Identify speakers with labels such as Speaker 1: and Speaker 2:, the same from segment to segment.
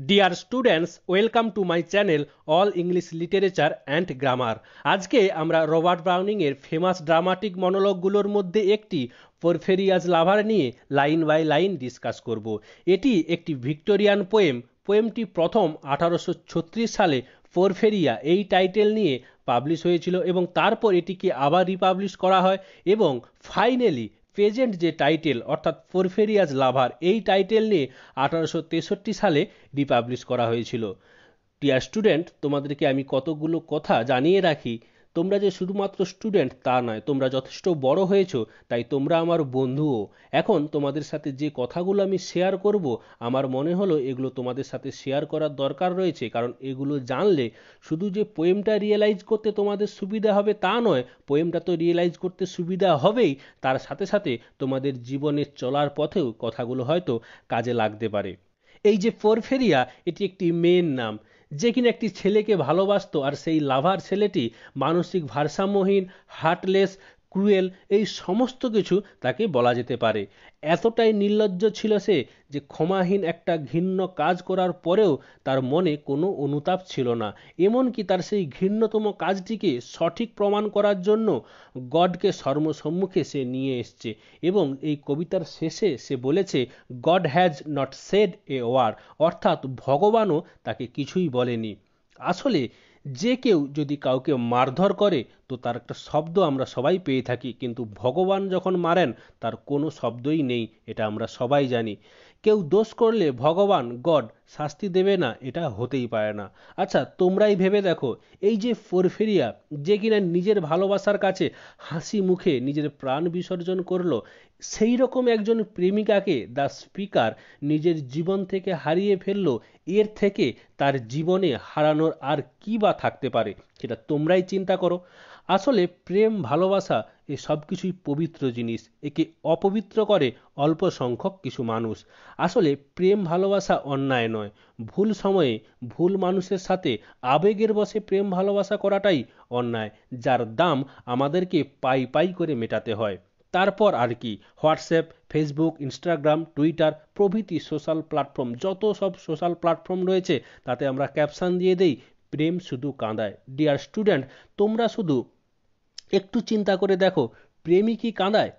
Speaker 1: Dear students, welcome to my channel all English literature and grammar. আজকে আমরা Robert Browning এর famous dramatic মনোলগগুলোর মধ্যে একটি পোরফেরিয়াস লাভার নিয়ে লাইন বাই লাইন ডিসকাস করব। এটি একটি ভিক্টোরিয়ান পোয়েমটি প্রথম 1836 সালে পোরফেরিয়া এই টাইটেল নিয়ে পাবলিশ হয়েছিল এবং তারপর এটিকে আবার রিপাবলিশ করা হয় এবং ফাইনালি প্রেজেন্ট যে টাইটেল অর্থাৎ পোরফেরিয়াস লাভার এই টাইটেল নিয়ে 1863 সালে রিপাবলিশ করা হয়েছিল। ডিয়ার স্টুডেন্ট, তোমাদেরকে আমি কতগুলো কথা জানিয়ে রাখি। তোমরা যে শুধুমাত্র স্টুডেন্ট তা নয়, তোমরা যথেষ্ট বড় হয়েছো, তাই তোমরা আমার বন্ধুও। এখন তোমাদের সাথে যে কথাগুলো আমি শেয়ার করব, আমার মনে হলো এগুলো তোমাদের সাথে শেয়ার করার দরকার রয়েছে, কারণ এগুলো জানলে শুধু যে পোয়েমটা রিয়েলাইজ করতে তোমাদের সুবিধা হবে তা নয়, পোয়েমটা তো রিয়েলাইজ করতে সুবিধা হবেই, তার সাথে সাথে তোমাদের জীবনে চলার পথেও কথাগুলো হয়তো কাজে লাগতে পারে। এই যে পোরফেরিয়া, এটি একটি মেয়ের নাম যে কিনা একটি ছেলেকে ভালোবাসতো, আর সেই লাভার ছেলেটি মানসিক ভারসাম্যহীন, হার্টলেস, ক্রুয়েল, এই সমস্ত কিছু তাকে বলা যেতে পারে। এতটাই নির্লজ্জ ছিল সে যে ক্ষমাহীন একটা ঘৃণ্য কাজ করার পরেও তার মনে কোনো অনুতাপ ছিল না। এমনকি তার সেই ঘৃণ্যতম কাজটিকে সঠিক প্রমাণ করার জন্য গডকে সর্বসম্মুখে সে নিয়ে এসছে এবং এই কবিতার শেষে সে বলেছে, God has not said a word, অর্থাৎ ভগবানও তাকে কিছুই বলেনি। আসলে যে কেউ যদি কাউকে মারধর করে তো তার একটা শব্দ আমরা সবাই পেয়ে থাকি, কিন্তু ভগবান যখন মারেন তার কোনো শব্দই নেই, এটা আমরা সবাই জানি। কেউ দোষ করলে ভগবান গড শাস্তি দেবে না, এটা হতেই পারে না। আচ্ছা, তোমরাই ভেবে দেখো, এই যে পোরফেরিয়া যে কিনা নিজের ভালোবাসার কাছে হাসি মুখে নিজের প্রাণ বিসর্জন করলো, সেই রকম একজন প্রেমিকাকে দ্য স্পিকার নিজের জীবন থেকে হারিয়ে ফেললো, এর থেকে তার জীবনে হারানোর আর কি বা থাকতে পারে, সেটা তোমরাই চিন্তা করো। আসলে প্রেম ভালোবাসা এ সব কিছুই পবিত্র জিনিস, একে অপবিত্র করে অল্প সংখ্যক কিছু মানুষ। আসলে প্রেম ভালোবাসা অন্যায় নয়, ভুল সময়ে ভুল মানুষের সাথে আবেগের বশে প্রেম ভালোবাসা করাটাই অন্যায়, যার দাম আমাদেরকে পাই পাই করে মেটাতে হয়। তারপর আর কি, হোয়াটসঅ্যাপ, ফেসবুক, ইনস্টাগ্রাম, টুইটার প্রভৃতি সোশ্যাল প্ল্যাটফর্ম, যত সব সোশ্যাল প্ল্যাটফর্ম রয়েছে তাতে আমরা ক্যাপশন দিয়ে দেই, প্রেম শুধু কাঁদায়। ডিয়ার স্টুডেন্ট, তোমরা শুধু একটু চিন্তা করে দেখো, প্রেমই কি কাঁদায়?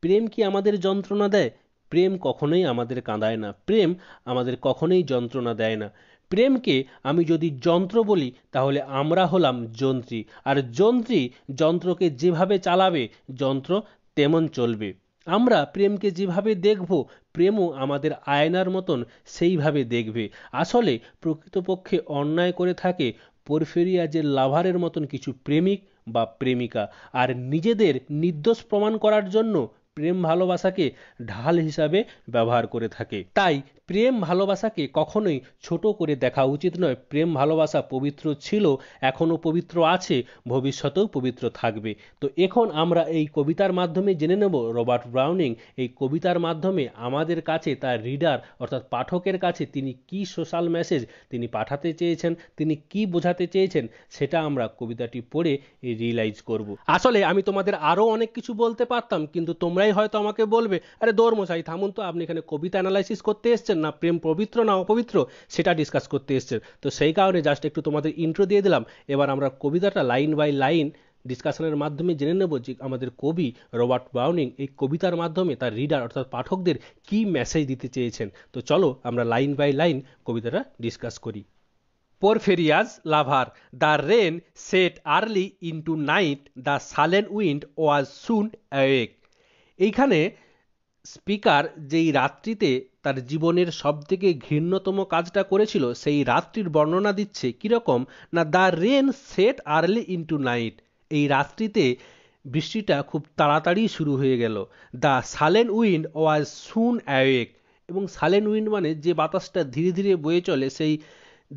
Speaker 1: প্রেম কি আমাদের যন্ত্রণা দেয়? প্রেম কখনোই আমাদের কাঁদায় না, প্রেম আমাদের কখনোই যন্ত্রণা দেয় না। প্রেমকে আমি যদি যন্ত্র বলি তাহলে আমরা হলাম যন্ত্রী, আর যন্ত্রী যন্ত্রকে যেভাবে চালাবে যন্ত্র তেমন চলবে। আমরা প্রেমকে যেভাবে দেখব, প্রেমও আমাদের আয়নার মতন সেইভাবে দেখবে। আসলে প্রকৃতপক্ষে অন্যায় করে থাকে পোরফেরিয়া যে লাভারের মতন কিছু প্রেমিক বা প্রেমিকা, আর নিজেদের নির্দোষ প্রমাণ করার জন্য প্রেম ভালোবাসাকে ঢাল হিসাবে ব্যবহার করে থাকে। তাই প্রেম ভালোবাসাকে কখনোই ছোট করে দেখা উচিত নয়। প্রেম ভালোবাসা পবিত্র ছিল, এখনও পবিত্র আছে, ভবিষ্যতেও পবিত্র থাকবে। তো এখন আমরা এই কবিতার মাধ্যমে জেনে নেব রবার্ট ব্রাউনিং এই কবিতার মাধ্যমে আমাদের কাছে তার রিডার অর্থাৎ পাঠকের কাছে তিনি কি সোশ্যাল মেসেজ তিনি পাঠাতে চেয়েছেন, তিনি কি বোঝাতে চেয়েছেন, সেটা আমরা কবিতাটি পড়ে রিয়েলাইজ করব। আসলে আমি তোমাদের আরও অনেক কিছু বলতে পারতাম, কিন্তু তোমরাই হয়তো আমাকে বলবে, আরে দৌড় মশাই থামুন তো, আপনি এখানে কবিতা অ্যানালাইসিস করতে এসেছেন না প্রেম পবিত্র না অপবিত্র সেটা ডিসকাস করতে এসেছেন। তো সেই কারণে জাস্ট একটু তোমাদের ইন্ট্রো দিয়ে দিলাম। এবার আমরা কবিতাটা লাইন বাই লাইন ডিসকাশনের মাধ্যমে জেনে নেব যে আমাদের কবি রবার্ট ব্রাউনিং এই কবিতার মাধ্যমে তার রিডার অর্থাৎ পাঠকদের কি মেসেজ দিতে চেয়েছেন। তো চলো আমরা লাইন বাই লাইন কবিতাটা ডিসকাস করি। Porphyria's lover. The rain set early into night. The sullen wind was soon awake. এইখানে স্পিকার যেই রাত্রিতে তার জীবনের সবথেকে ঘৃণ্যতম কাজটা করেছিল সেই রাত্রির বর্ণনা দিচ্ছে কীরকম না, the rain set early into night, এই রাত্রিতে বৃষ্টিটা খুব তাড়াতাড়ি শুরু হয়ে গেল। The sullen wind was soon awake, এবং সালেন উইন্ড মানে যে বাতাসটা ধীরে ধীরে বয়ে চলে, সেই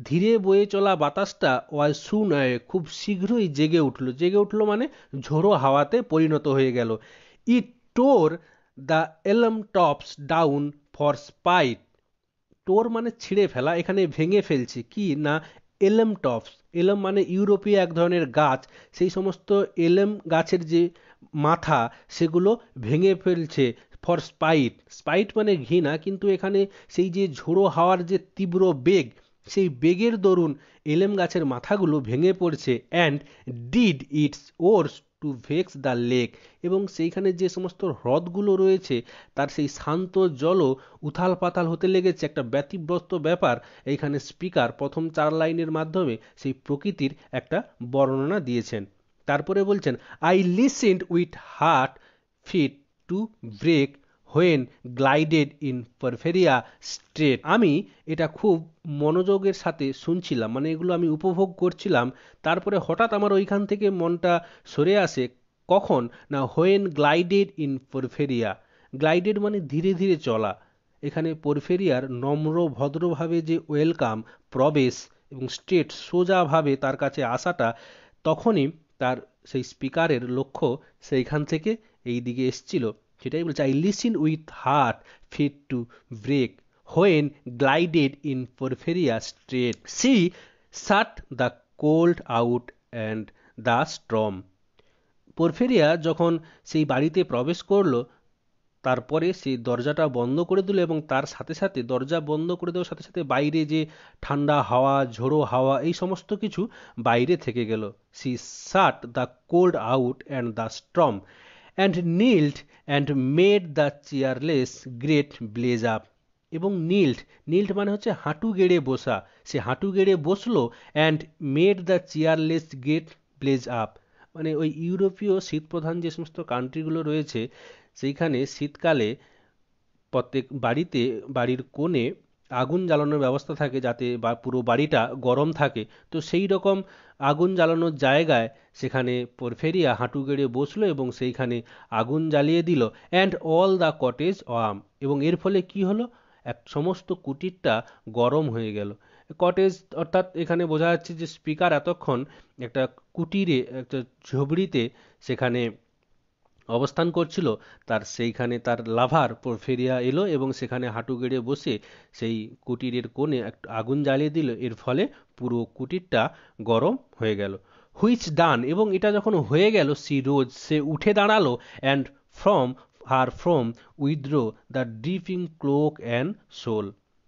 Speaker 1: ধীরে বয়ে চলা বাতাসটা ওয়াজ সুন অ্যাওয়েক খুব শীঘ্রই জেগে উঠলো মানে ঝোড়ো হাওয়াতে পরিণত হয়ে গেল। ইট টোর দ্য এলম টপস ডাউন ফর স্পাইট, টোর মানে ছিঁড়ে ফেলা, এখানে ভেঙে ফেলছে কি না, এলম টপস, এলম মানে ইউরোপীয় এক ধরনের গাছ, সেই সমস্ত এলম গাছের যে মাথা সেগুলো ভেঙে ফেলছে ফর স্পাইট, স্পাইট মানে ঘৃণা, কিন্তু এখানে সেই যে ঝোড়ো হাওয়ার যে তীব্র বেগ, সেই বেগের দরুন এলেম গাছের মাথাগুলো ভেঙে পড়ছে। And did its worst to vex the lake, এবং সেইখানে যে সমস্ত হ্রদগুলো রয়েছে তার সেই শান্ত জলও উথাল পাতাল হতে লেগেছে। একটা ব্যতিব্যস্ত ব্যাপার এইখানে স্পিকার প্রথম 4 লাইনের মাধ্যমে সেই প্রকৃতির একটা বর্ণনা দিয়েছেন। তারপরে বলছেন, I listened with heart fit to break when glided in Porphyria straight. আমি এটা খুব মনোযোগের সাথে শুনছিলাম, মানে এগুলো আমি উপভোগ করছিলাম। তারপরে হঠাৎ আমার ওইখান থেকে মনটা সরে আসে। কখন না, হোয়েন গ্লাইডেড ইন পরফেরিয়া। গ্লাইডেড মানে ধীরে ধীরে চলা। এখানে পরফেরিয়ার নম্র ভদ্রভাবে যে ওয়েলকাম, প্রবেশ, এবং স্ট্রেট সোজাভাবে তার কাছে আসাটা, তখনই তার সেই স্পিকারের লক্ষ্য সেইখান থেকে এই দিকে এসছিল। সেটাই বলছে, I listen with heart fit to break when glided in Porphyria straight she shut the cold out and the storm. Porphyria যখন সেই বাড়িতে প্রবেশ করলো, তারপরে সেই দরজাটা বন্ধ করে দিল, এবং তার সাথে সাথে দরজা বন্ধ করে দেওয়ার সাথে সাথে বাইরে যে ঠান্ডা হাওয়া, ঝোড়ো হাওয়া, এই সমস্ত কিছু বাইরে থেকে গেল। She shut the cold out and the storm and kneeled and made the cheerless grate blaze up. এবং নিল্ড মানে হচ্ছে হাঁটু গেড়ে বসা। সে হাঁটু গেড়ে বসলো। And made the cheerless grate blaze up, মানে ওই ইউরোপীয় শীতপ্রধান যে সমস্ত কান্ট্রিগুলো রয়েছে, সেইখানে শীতকালে প্রত্যেক বাড়িতে, বাড়ির কোণে আগুন জ্বালানোর ব্যবস্থা থাকে, যাতে বা পুরো বাড়িটা গরম থাকে। তো সেই রকম আগুন জ্বালানোর জায়গায় সেখানে পরফেরিয়া হাঁটু গেড়ে বসলো এবং সেইখানে আগুন জ্বালিয়ে দিল। And all the cottage warm, এবং এর ফলে কি হলো, এক সমস্ত কুটিরটা গরম হয়ে গেল। কটেজ অর্থাৎ এখানে বোঝা যাচ্ছে যে স্পিকার এতক্ষণ একটা কুটিরে, একটা ঝুপড়িতে সেখানে অবস্থান করছিল। সেইখানে তার লাভার পরফেরিয়া এলো এবং সেখানে হাঁটু গেড়ে বসে সেই কুটিরের কোণে একটা আগুন জ্বালিয়ে দিল। এর ফলে পুরো কুটিরটা গরম হয়ে গেল। হুইচ ডান, এবং এটা যখন হয়ে গেল, সি রোজ, সে উঠে দাঁড়ালো। And from withdraw the dripping cloak and শোল।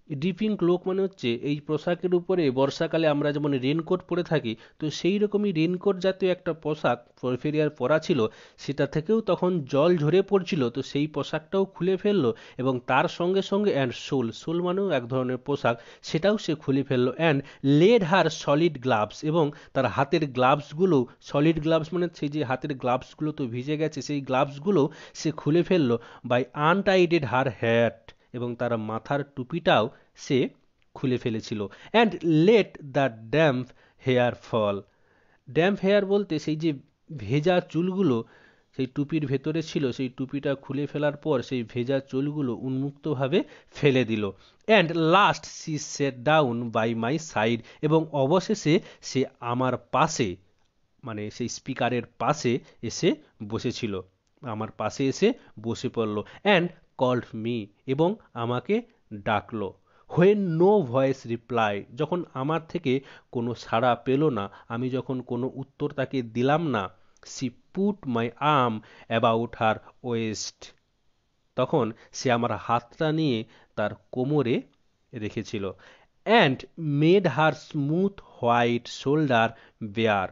Speaker 1: ড্রিপিং ক্লোক মানে হচ্ছে এই পোশাকের উপরে বর্ষাকালে আমরা যেমন রেনকোট পরে থাকি, তো সেই রকমই রেনকোট জাতীয় একটা পোশাক পরফেরিয়ার পরা ছিল। সেটা থেকেও তখন জল ঝরে পড়ছিল, তো সেই পোশাকটাও খুলে ফেললো। এবং তার সঙ্গে সঙ্গে অ্যান্ড শোল মানেও এক ধরনের পোশাক, সেটাও সে খুলে ফেললো। And laid her soiled gloves, এবং তার হাতের গ্লাভসগুলো, সলিড গ্লাভস মানে সেই যে হাতের গ্লাভসগুলো তো ভিজে গেছে, সেই গ্লাভসগুলো সে খুলে ফেললো। বাই আনটাইডেড হার হ্যাট, এবং তার মাথার টুপিটাও সে খুলে ফেলেছিল। And let the damp hair fall. Damp hair বলতে সেই যে ভেজা চুলগুলো সেই টুপির ভেতরে ছিল, সেই টুপিটা খুলে ফেলার পর সেই ভেজা চুলগুলো উন্মুক্তভাবে ফেলে দিল। And last she sat down by my side, এবং অবশেষে সে আমার পাশে, মানে সেই স্পিকারের পাশে এসে বসেছিল, আমার পাশে এসে বসে পড়ল। অ্যান্ড কল্ড মি, এবং আমাকে ডাকলো। হোয়েন নো ভয়েস রিপ্লাই, যখন আমার থেকে কোনো সাড়া পেল না, আমি যখন কোনো উত্তর তাকে দিলাম না। She put my arm about her waist, তখন সে আমার হাতটা নিয়ে তার কোমরে রেখেছিল। And made her smooth white shoulder bare.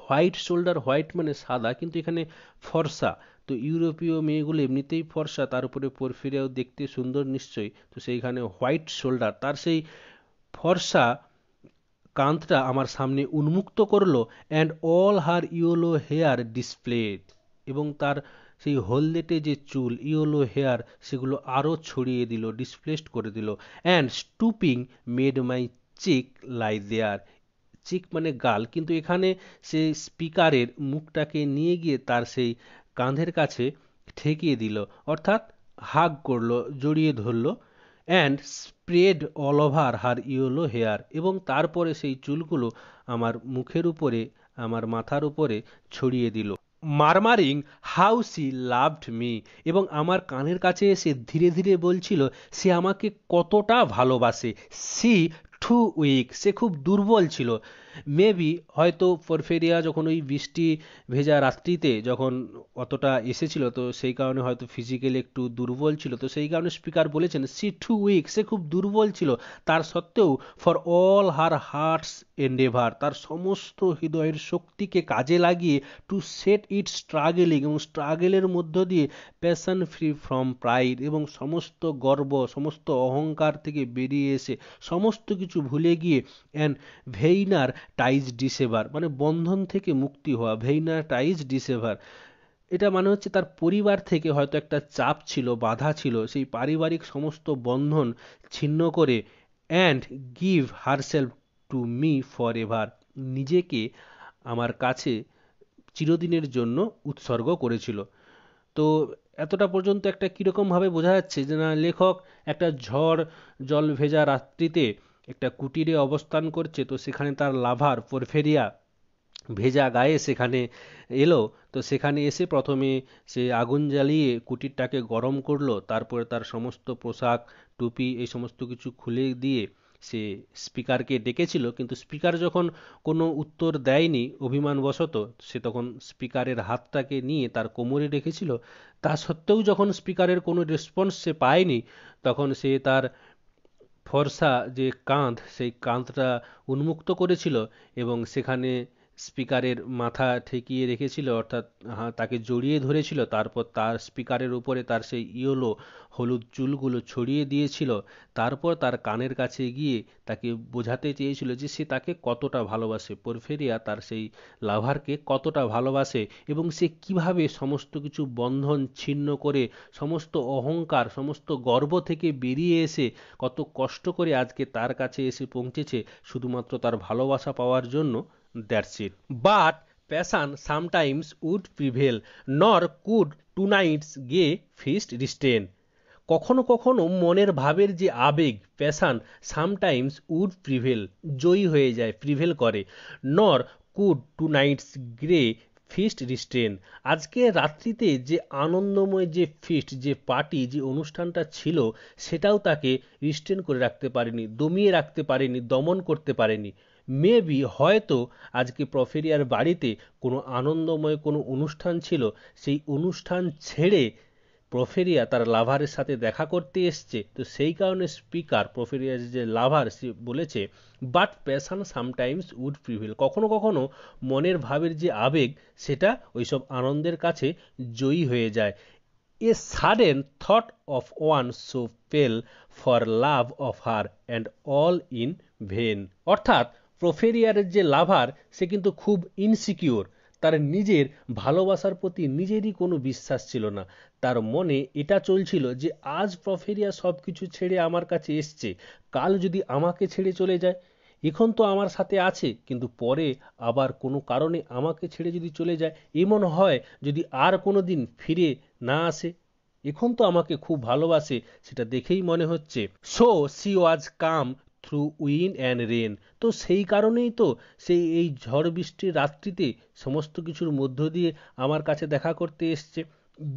Speaker 1: White shoulder, white মানে সাদা, কিন্তু এখানে ফর্সা। তো ইউরোপীয় মেয়েগুলো এমনিতেই ফর্সা, তার উপরে পরফিরিয়াও দেখতে সুন্দর নিশ্চয়ই, তো সেইখানে হোয়াইট শোল্ডার, তার সেই ফর্সা কাঁধটা আমার সামনে উন্মুক্ত করলো। And all her yellow hair displaced, এবং তার সেই হলদেটে যে চুল, ইয়েলো হেয়ার, সেগুলো আরও ছড়িয়ে দিল, ডিসপ্লেসড করে দিল। অ্যান্ড স্টুপিং মেড মাই চিক লাই দেয়ার। চিক মানে গাল, কিন্তু এখানে সে স্পিকারের মুখটাকে নিয়ে গিয়ে তার সেই কাঁধের কাছে ঠেকিয়ে দিল, অর্থাৎ হাগ করলো, জড়িয়ে ধরলো। And spread over all her yellow hair, এবং তারপরে সেই চুলগুলো আমার মুখের উপরে, আমার মাথার উপরে ছড়িয়ে দিল। Murmuring how she loved me, এবং আমার কানের কাছে এসে ধীরে ধীরে বলছিল সে আমাকে কতটা ভালোবাসে। সি টু উইক, সে খুব দুর্বল ছিল। মেবি হয়তো পরফেরিয়া যখন ওই বৃষ্টি ভেজা রাত্রিতে যখন অতটা এসেছিল, তো সেই কারণে হয়তো ফিজিক্যালি একটু দুর্বল ছিল, তো সেই কারণে স্পিকার বলেছেন সি টু উইক, সে খুব দুর্বল ছিল। তার সত্ত্বেও for all her heart's endeavour, তার সমস্ত হৃদয়ের শক্তিকে কাজে লাগিয়ে টু সেট ইট স্ট্রাগলিং, এবং স্ট্রাগলের মধ্য দিয়ে প্যাশন ফ্রি ফ্রম প্রাইড, এবং সমস্ত গর্ব সমস্ত অহংকার থেকে বেরিয়ে এসে সমস্ত কিছু ভুলে গিয়ে অ্যান্ড ভেইনার টাইজ ডিসেভার, মানে বন্ধন থেকে মুক্তি হওয়া, ভেইনার টাইজ ডিসেভার। এটা মানে হচ্ছে তার পরিবার থেকে হয়তো একটা চাপ ছিল, বাধা ছিল, সেই পারিবারিক সমস্ত বন্ধন ছিন্ন করে and give herself to me for ever, নিজেকে আমার কাছে চিরদিনের জন্য উৎসর্গ করেছিল। তো এতটা পর্যন্ত একটা কীরকমভাবে বোঝা যাচ্ছে যে না, লেখক একটা ঝড় জল ভেজা রাত্রিতে একটা কুটিরে অবস্থান করছে, তো সেখানে তার লাভার পরফেরিয়া ভেজা গায়ে সেখানে এলো। তো সেখানে এসে প্রথমে সে আগুন জ্বালিয়ে কুটিরটাকে গরম করলো, তারপরে তার সমস্ত পোশাক টুপি এই সমস্ত কিছু খুলে দিয়ে সে স্পিকারকে ডেকেছিল, কিন্তু স্পিকার যখন কোনো উত্তর দেয়নি অভিমানবশত, সে তখন স্পিকারের হাতটাকে নিয়ে তার কোমরে রেখেছিল। তা সত্ত্বেও যখন স্পিকারের কোনো রেসপন্স সে পায়নি, তখন সে তার ফর্সা যে কাঁধ, সেই কাঁধটা উন্মুক্ত করেছিল এবং সেখানে স্পিকারের মাথা ঠেকিয়ে রেখেছিল, অর্থাৎ তাকে জড়িয়ে ধরেছিল। তারপর তার স্পিকারের উপরে তার সেই ইয়েলো হলুদ চুলগুলো ছড়িয়ে দিয়েছিল। তারপর তার কানের কাছে গিয়ে তাকে বোঝাতে চেয়েছিল যে সে তাকে কতটা ভালোবাসে, পরফেরিয়া তার সেই লাভারকে কতটা ভালোবাসে, এবং সে কিভাবে সমস্ত কিছু বন্ধন ছিন্ন করে সমস্ত অহংকার সমস্ত গর্ব থেকে বেরিয়ে এসে কত কষ্ট করে আজকে তার কাছে এসে পৌঁছেছে শুধুমাত্র তার ভালোবাসা পাওয়ার জন্য। That's it. But passion sometimes would prevail, nor could tonight's gay feast restrain. কখনো কখনো মনের ভাবের যে আবেগ প্যাশন সামটাইমস উড প্রিভেল, জয়ী হয়ে যায়, প্রিভেল করে। Nor could tonight's grey feast restrain, আজকে রাত্রিতে যে আনন্দময় যে ফিস্ট, যে পার্টি, যে অনুষ্ঠানটা ছিল, সেটাও তাকে রিস্টেন করে রাখতে পারেনি, দমিয়ে রাখতে পারেনি, দমন করতে পারেনি। মেবি হয়তো আজকে প্রফেরিয়ার বাড়িতে কোনো আনন্দময় কোনো অনুষ্ঠান ছিল, সেই অনুষ্ঠান ছেড়ে প্রফেরিয়া তার লাভারের সাথে দেখা করতে এসছে, তো সেই কারণে স্পিকার প্রফেরিয়ার যে লাভার সে বলেছে but passion sometimes would prevail, কখনো কখনো মনের ভাবের যে আবেগ সেটা ওইসব আনন্দের কাছে জয়ী হয়ে যায়। A sudden thought of one so pale for love of her and all in vain, অর্থাৎ প্রফেরিয়ার যে লাভার সে কিন্তু খুব ইনসিকিউর, তার নিজের ভালোবাসার প্রতি নিজেরই কোনো বিশ্বাস ছিল না। তার মনে এটা চলছিল যে আজ প্রফেরিয়া সব কিছু ছেড়ে আমার কাছে এসছে, কাল যদি আমাকে ছেড়ে চলে যায়, এখন তো আমার সাথে আছে কিন্তু পরে আবার কোনো কারণে আমাকে ছেড়ে যদি চলে যায়, এমন হয় যদি আর কোনো দিন ফিরে না আসে, এখন তো আমাকে খুব ভালোবাসে সেটা দেখেই মনে হচ্ছে। So she was come through wind and rain, তো সেই কারণেই তো সেই এই ঝড় বৃষ্টির রাত্রিতে সমস্ত কিছুর মধ্য দিয়ে আমার কাছে দেখা করতে এসছে।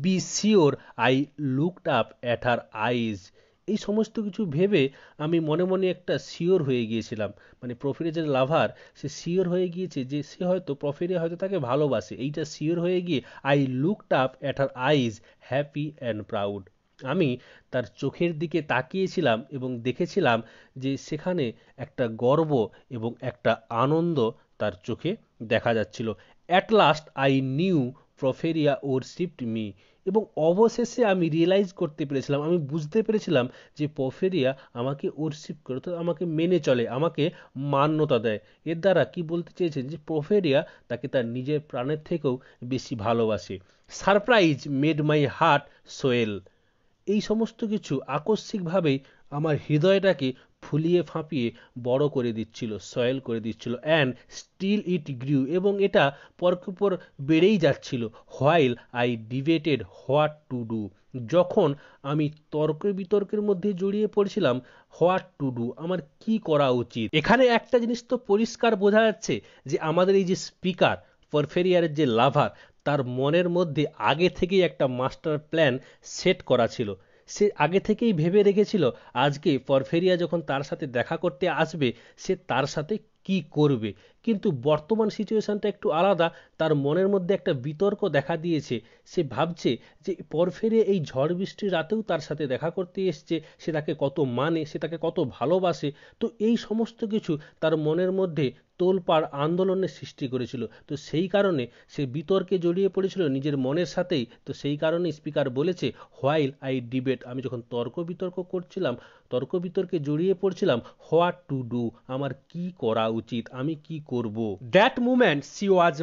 Speaker 1: Be sure I looked up at her eyes, এই সমস্ত কিছু ভেবে আমি মনে মনে একটা শিওর হয়ে গিয়েছিলাম, মানে প্রফেরিয়া যে লাভার সে শিওর হয়ে গিয়েছে যে সে হয়তো প্রফেরিয়া হয়তো তাকে ভালোবাসে, এইটা শিওর হয়ে গিয়ে I looked up at her eyes happy and proud, আমি তার চোখের দিকে তাকিয়েছিলাম এবং দেখেছিলাম যে সেখানে একটা গর্ব এবং একটা আনন্দ তার চোখে দেখা যাচ্ছিল। At last I knew Porphyria worshipped me, এবং অবশেষে আমি রিয়েলাইজ করতে পেরেছিলাম, আমি বুঝতে পেরেছিলাম যে প্রফেরিয়া আমাকে ওরশিপ করে, তো আমাকে মেনে চলে, আমাকে মান্যতা দেয়। এর দ্বারা কি বলতে চেয়েছেন যে প্রফেরিয়া তাকে তার নিজের প্রাণের থেকেও বেশি ভালোবাসে। Surprise made my heart Soyel, এই সমস্ত কিছু আকস্মিকভাবেই আমার হৃদয়টাকে ফুলিয়ে ফাঁপিয়ে বড় করে দিচ্ছিল, সয়েল করে দিচ্ছিল। অ্যান্ড স্টিল ইট গ্রিউ, এবং এটা পরপর বেড়েই যাচ্ছিল। While I debated what to do, যখন আমি তর্ক বিতর্কের মধ্যে জড়িয়ে পড়ছিলাম, হোয়াট টু ডু, আমার কি করা উচিত। এখানে একটা জিনিস তো পরিষ্কার বোঝা যাচ্ছে যে আমাদের এই যে স্পিকার পরফেরিয়ারের যে লাভার, তার মনের মধ্যে আগে থেকেই একটা মাস্টার প্ল্যান সেট করা ছিল। সে আগে থেকেই ভেবে রেখেছিল আজকে পরফেরিয়া যখন তার সাথে দেখা করতে আসবে সে তার সাথে কি করবে। কিন্তু বর্তমান সিচুয়েশনটা একটু আলাদা। তার মনের মধ্যে একটা বিতর্ক দেখা দিয়েছে। সে ভাবছে যে পরফেরিয়া এই ঝড় বৃষ্টির রাতেও তার সাথে দেখা করতে এসছে, সে তাকে কত মানে, সে তাকে কত ভালোবাসে। তো এই সমস্ত কিছু তার মনের মধ্যে তোলপাড় আন্দোলনের সৃষ্টি করেছিল। তো সেই কারণে সে বিতর্কে জড়িয়ে পড়েছিল নিজের মনের সাথেই। তো সেই কারণে স্পিকার বলেছে হোয়াইল আই ডিবেট, আমি যখন তর্ক বিতর্ক করছিলাম, তর্ক বিতর্কে জড়িয়ে পড়ছিলাম, হোয়াট টু ডু, আমার কি করা উচিত, আমি কি করব। That moment C was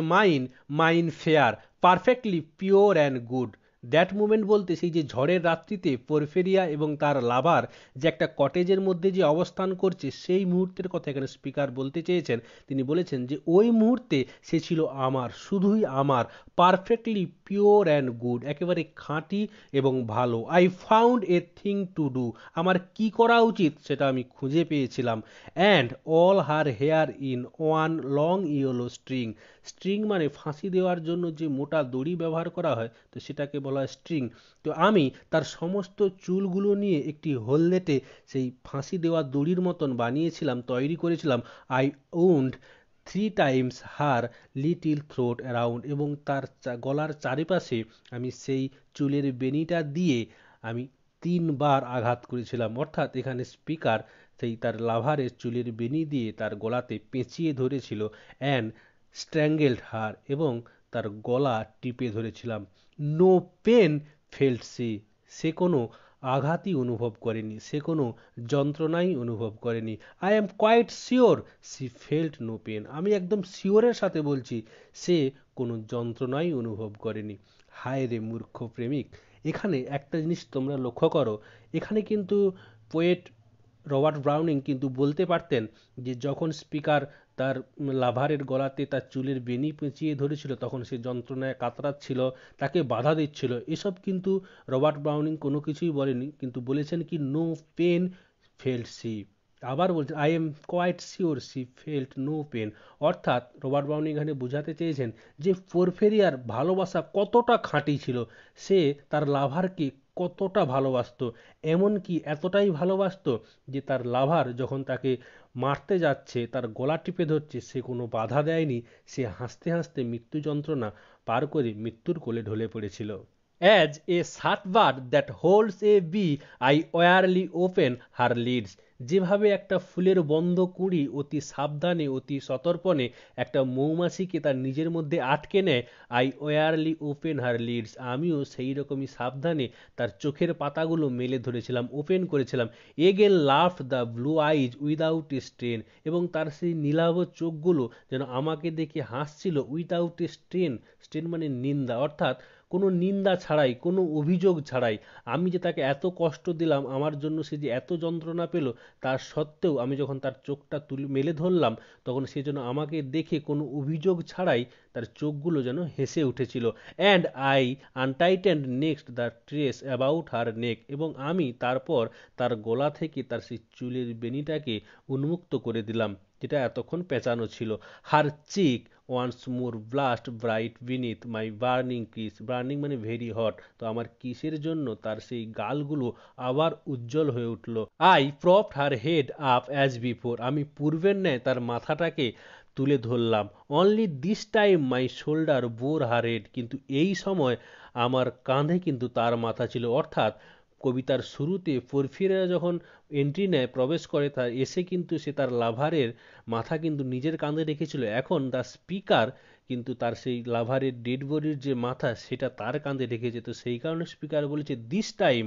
Speaker 1: mine fair, perfectly pure and good. That moment বলতে সেই যে ঝড়ের রাত্রিতে পরফেরিয়া এবং তার লাভার যে একটা কটেজের মধ্যে যে অবস্থান করছে সেই মুহূর্তের কথা এখানে স্পিকার বলতে চেয়েছেন। তিনি বলেছেন যে ওই মুহূর্তে সে ছিল আমার, শুধুই আমার, পারফেক্টলি পিওর অ্যান্ড গুড, একেবারে খাঁটি এবং ভালো। I found a thing to do, আমার কি করা উচিত সেটা আমি খুঁজে পেয়েছিলাম। And all her here in one long yellow string. String মানে ফাঁসি দেওয়ার জন্য যে মোটা দড়ি ব্যবহার করা হয়, তো সেটাকে বলা হয় স্ট্রিং। তো আমি তার সমস্ত চুলগুলো নিয়ে একটি হলদেটে সেই ফাঁসি দেওয়া দড়ির মতন বানিয়েছিলাম, তৈরি করেছিলাম। I wound 3 times her little throat around, এবং তার গলার চারিপাশে আমি সেই চুলের বেনিটা দিয়ে আমি 3 বার আঘাত করেছিলাম। অর্থাৎ এখানে স্পিকার সেই তার লাভারের চুলের বেনি দিয়ে তার গলাতে পেঁচিয়ে ধরেছিল। অ্যান্ড স্ট্র্যাঙ্গেলড হার, এবং তার গলা টিপে ধরেছিলাম। নো পেন ফেল্ট সি, সে কোনো আঘাতই অনুভব করেনি, সে কোনো যন্ত্রণাই অনুভব করেনি। I am quite sure she felt no pain, আমি একদম শিওরের সাথে বলছি সে কোনো যন্ত্রণাই অনুভব করেনি। হায় রে মূর্খ প্রেমিক। এখানে একটা জিনিস তোমরা লক্ষ্য করো, এখানে কিন্তু পোয়েট রবার্ট ব্রাউনিং কিন্তু বলতে পারতেন যে যখন স্পিকার তার লাভারের গলাতে তার চুলের বেনি পেঁচিয়ে ধরেছিল তখন সে যন্ত্রণায় কাতরাচ্ছিল, তাকে বাধা দিচ্ছিল, এসব কিন্তু রবার্ট ব্রাউনিং কোনো কিছুই বলেনি। কিন্তু বলেছেন কি নো পেন ফেল্ট সি, আবার বলছেন I am quite sure she felt no pain. অর্থাৎ রবার্ট ব্রাউনিং এখানে বোঝাতে চেয়েছেন যে পরফেরিয়ার ভালোবাসা কতটা খাঁটি ছিল, সে তার লাভারকে কতটা ভালোবাসতো, এমনকি এতটাই ভালোবাসতো যে তার লাভার যখন তাকে মারতে যাচ্ছে, তার গলা টিপে ধরছে, সে কোনো বাধা দেয়নি, সে হাসতে হাসতে মৃত্যু যন্ত্রণা পার করে মৃত্যুর কোলে ঢলে পড়েছিল। As a shut bird that holds a bee I warily open her lids, যেভাবে একটা ফুলের বন্ধ কুঁড়ি অতি সাবধানে অতি সতর্পণে একটা মৌমাছিকে তার নিজের মধ্যে আটকে নেয়, I warily open her Leeds, আমিও সেই রকমই সাবধানে তার চোখের পাতাগুলো মেলে ধরেছিলাম, ওপেন করেছিলাম। Again laughed the blue eyes without a strain, এবং তার সেই নীলাভ চোখগুলো যেন আমাকে দেখে হাসছিল, উইদাউট এ স্ট্রেন, স্ট্রেন মানে নিন্দা, অর্থাৎ কোনো নিন্দা ছাড়াই, কোনো অভিযোগ ছাড়াই। আমি যে তাকে এত কষ্ট দিলাম, আমার জন্য সে যে এত যন্ত্রণা পেল, তার সত্ত্বেও আমি যখন তার চোখটা মেলে ধরলাম তখন সে যেন আমাকে দেখে কোনো অভিযোগ ছাড়াই তার চোখগুলো যেন হেসে উঠেছিল। And I untightened next the tress about her neck, এবং আমি তারপর তার গলা থেকে তার সেই চুলের বেনিটাকে উন্মুক্ত করে দিলাম যেটা এতক্ষণ পেঁচানো ছিল। Her cheek once more blushed bright beneath my burning kiss, burning মানে ভেরি হট, তো আমার কিসের জন্য তার সেই গালগুলো আবার উজ্জ্বল হয়ে উঠল। I propped her head up as before, আমি পূর্বের ন্যায় তার মাথাটাকে তুলে ধরলাম। Only this time my shoulder bore her head, কিন্তু এই সময় আমার কাঁধে কিন্তু তার মাথা ছিল। অর্থাৎ কবিতার শুরুতে পরফিরিয়া যখন এন্ট্রি নেয়, প্রবেশ করে, তার এসে কিন্তু সে তার লাভারের মাথা কিন্তু নিজের কাঁধে রেখেছিল, এখন দ্য স্পিকার কিন্তু তার সেই লাভারের ডেড বডির যে মাথা সেটা তার কাঁধে রেখেছে। তো সেই কারণে স্পিকার বলেছে this time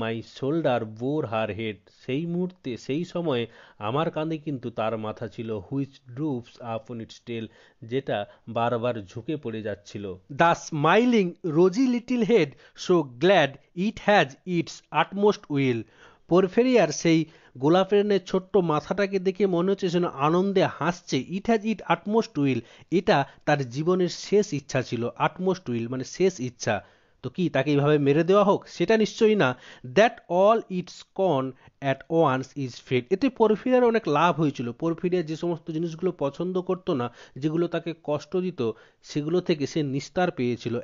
Speaker 1: my shoulder bore her head, সেই মুহূর্তে সেই সময়ে আমার কাঁধে কিন্তু তার মাথা ছিল। হুইচ ড্রুপস আপন ইটস টেল, যেটা বারবার ঝুঁকে পড়ে যাচ্ছিল। The smiling rosy little head so glad it has its utmost will, পরফেরিয়ার সেই গোলাপের ছোট্ট মাথাটাকে দেখে মনে হচ্ছে যেন আনন্দে হাসছে। It has it utmost will, এটা তার জীবনের শেষ ইচ্ছা ছিল। আটমোস্ট উইল মানে শেষ ইচ্ছা। তো কি তাকে এইভাবে মেরে দেওয়া হোক? সেটা নিশ্চয়ই না। That all it scorned at once is fled. এতে পরফিরিয়ার অনেক লাভ হয়েছিল। পরফিরিয়া যে সমস্ত জিনিসগুলো পছন্দ করতো না, যেগুলো তাকে কষ্ট দিত, সেগুলো থেকে সে নিস্তার পেয়েছিল।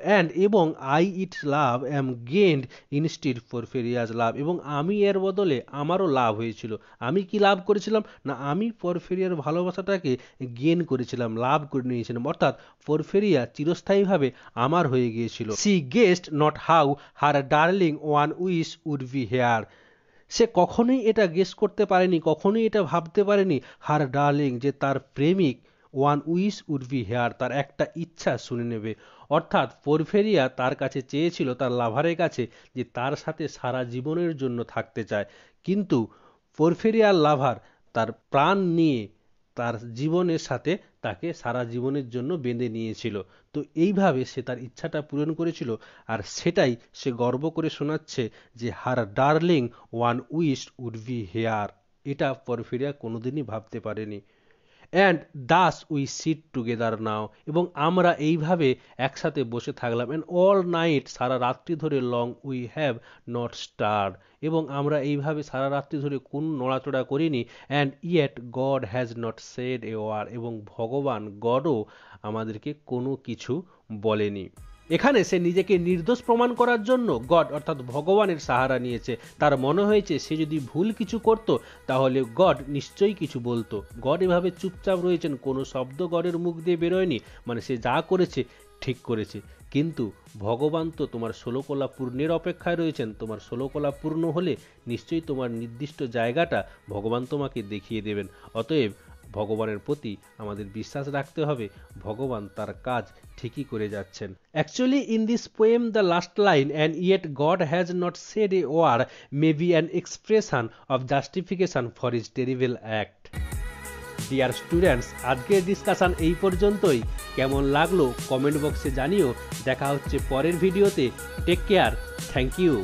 Speaker 1: এবং I its love am gained instead Porphyria's love, এবং আমি এর বদলে আমারও লাভ হয়েছিল। আমি কি লাভ করেছিলাম না, আমি পরফিরিয়ার ভালোবাসাটাকে গেইন করেছিলাম, লাভ করে নিয়েছিলাম, অর্থাৎ পরফিরিয়া চিরস্থায়ীভাবে আমার হয়ে গিয়েছিল। She guessed not how her darling one wish would be heard. সে কখনোই এটা গেস করতে পারেনি, কখনোই এটা ভাবতে পারেনি, হার ডার্লিং, যে তার প্রেমিক, one wish would be heard, তার একটা ইচ্ছা শুনে নেবে। অর্থাৎ পরফেরিয়া তার কাছে চেয়েছিল, তার লাভারের কাছে, যে তার সাথে সারা জীবনের জন্য থাকতে চায়, কিন্তু পরফেরিয়ার লাভার তার প্রাণ নিয়ে তার জীবনের সাথে তাকে সারা জীবনের জন্য বেঁধে নিয়েছিল। তো এইভাবে সে তার ইচ্ছাটা পূরণ করেছিল, আর সেটাই সে গর্ব করে শোনাচ্ছে যে her darling one wish would be heard. এটা পরফিরিয়া কোনোদিনই ভাবতে পারেনি। And thus we sit together now, এবং আমরা এইভাবে একসাথে বসে থাকলাম। অ্যান্ড অল নাইট, সারা রাত্রি ধরে, long we have not stirred, এবং আমরা এইভাবে সারা রাত্রি ধরে কোন নড়াচড়া করিনি। And yet God has not said a word, এবং ভগবান গডও আমাদেরকে কোনো কিছু বলেনি। এখানে সে নিজেকে নির্দোষ প্রমাণ করার জন্য গড অর্থাৎ ভগবানের সাহারা নিয়েছে। তার মনে হয়েছে সে যদি ভুল কিছু করত তাহলে গড নিশ্চয়ই কিছু বলতো। গড এভাবে চুপচাপ রয়েছেন, কোনো শব্দ গডের মুখ দিয়ে বেরোয়নি, মানে সে যা করেছে ঠিক করেছে। কিন্তু ভগবান তো তোমার 16 কলা পূর্ণের অপেক্ষায় রয়েছেন। তোমার 16 কলা পূর্ণ হলে নিশ্চয়ই তোমার নির্দিষ্ট জায়গাটা ভগবান তোমাকে দেখিয়ে দেবেন। অতএব ভগবানের প্রতি আমাদের বিশ্বাস রাখতে হবে, ভগবান তার কাজ ঠিকই করে যাচ্ছেন। Actually in this poem the last line, and yet God has not said a word, may be an expression of justification for his terrible act. Dear students, আজকের ডিসকাশন এই পর্যন্তই। কেমন লাগলো কমেন্ট বক্সে জানিও। দেখা হচ্ছে পরের ভিডিওতে। Take care, thank you.